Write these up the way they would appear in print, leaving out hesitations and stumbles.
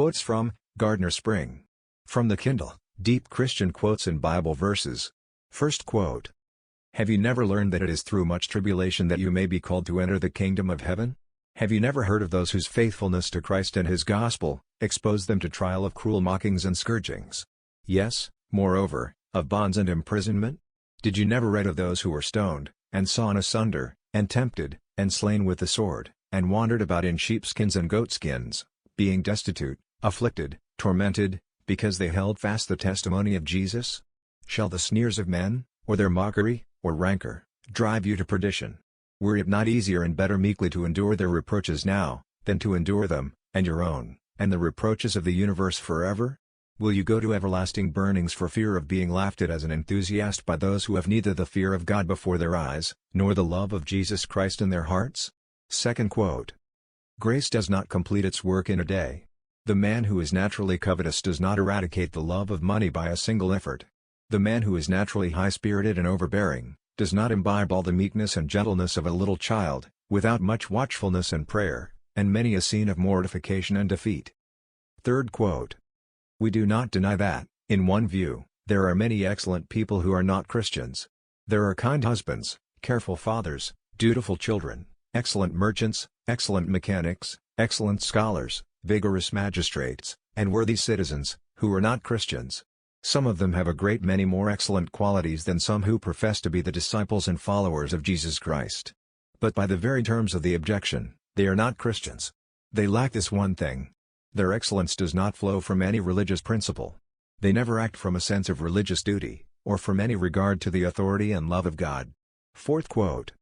Quotes from Gardiner Spring. From the Kindle, Deep Christian Quotes and Bible Verses. First quote. Have you never learned that it is through much tribulation that you may be called to enter the kingdom of heaven? Have you never heard of those whose faithfulness to Christ and His gospel exposed them to trial of cruel mockings and scourgings? Yes, moreover, of bonds and imprisonment? Did you never read of those who were stoned, and sawn asunder, and tempted, and slain with the sword, and wandered about in sheepskins and goatskins, being destitute, afflicted, tormented, because they held fast the testimony of Jesus? Shall the sneers of men, or their mockery, or rancor, drive you to perdition? Were it not easier and better meekly to endure their reproaches now, than to endure them, and your own, and the reproaches of the universe forever? Will you go to everlasting burnings for fear of being laughed at as an enthusiast by those who have neither the fear of God before their eyes, nor the love of Jesus Christ in their hearts? Second quote. Grace does not complete its work in a day. The man who is naturally covetous does not eradicate the love of money by a single effort. The man who is naturally high-spirited and overbearing does not imbibe all the meekness and gentleness of a little child, without much watchfulness and prayer, and many a scene of mortification and defeat. Third quote. We do not deny that, in one view, there are many excellent people who are not Christians. There are kind husbands, careful fathers, dutiful children, excellent merchants, excellent mechanics, excellent scholars, vigorous magistrates, and worthy citizens, who are not Christians. Some of them have a great many more excellent qualities than some who profess to be the disciples and followers of Jesus Christ. But by the very terms of the objection, they are not Christians. They lack this one thing. Their excellence does not flow from any religious principle. They never act from a sense of religious duty, or from any regard to the authority and love of God. Fourth quote.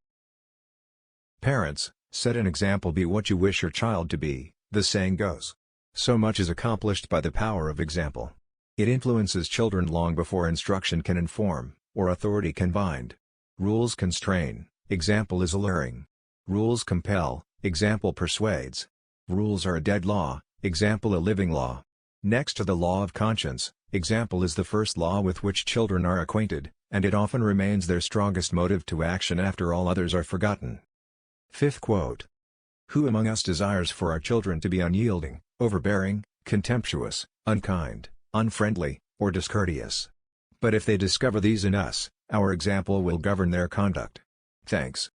Parents, set an example, be what you wish your child to be, the saying goes. So much is accomplished by the power of example. It influences children long before instruction can inform, or authority can bind. Rules constrain, example is alluring. Rules compel, example persuades. Rules are a dead law, example a living law. Next to the law of conscience, example is the first law with which children are acquainted, and it often remains their strongest motive to action after all others are forgotten. Fifth quote. Who among us desires for our children to be unyielding, overbearing, contemptuous, unkind, unfriendly, or discourteous? But if they discover these in us, our example will govern their conduct. Thanks.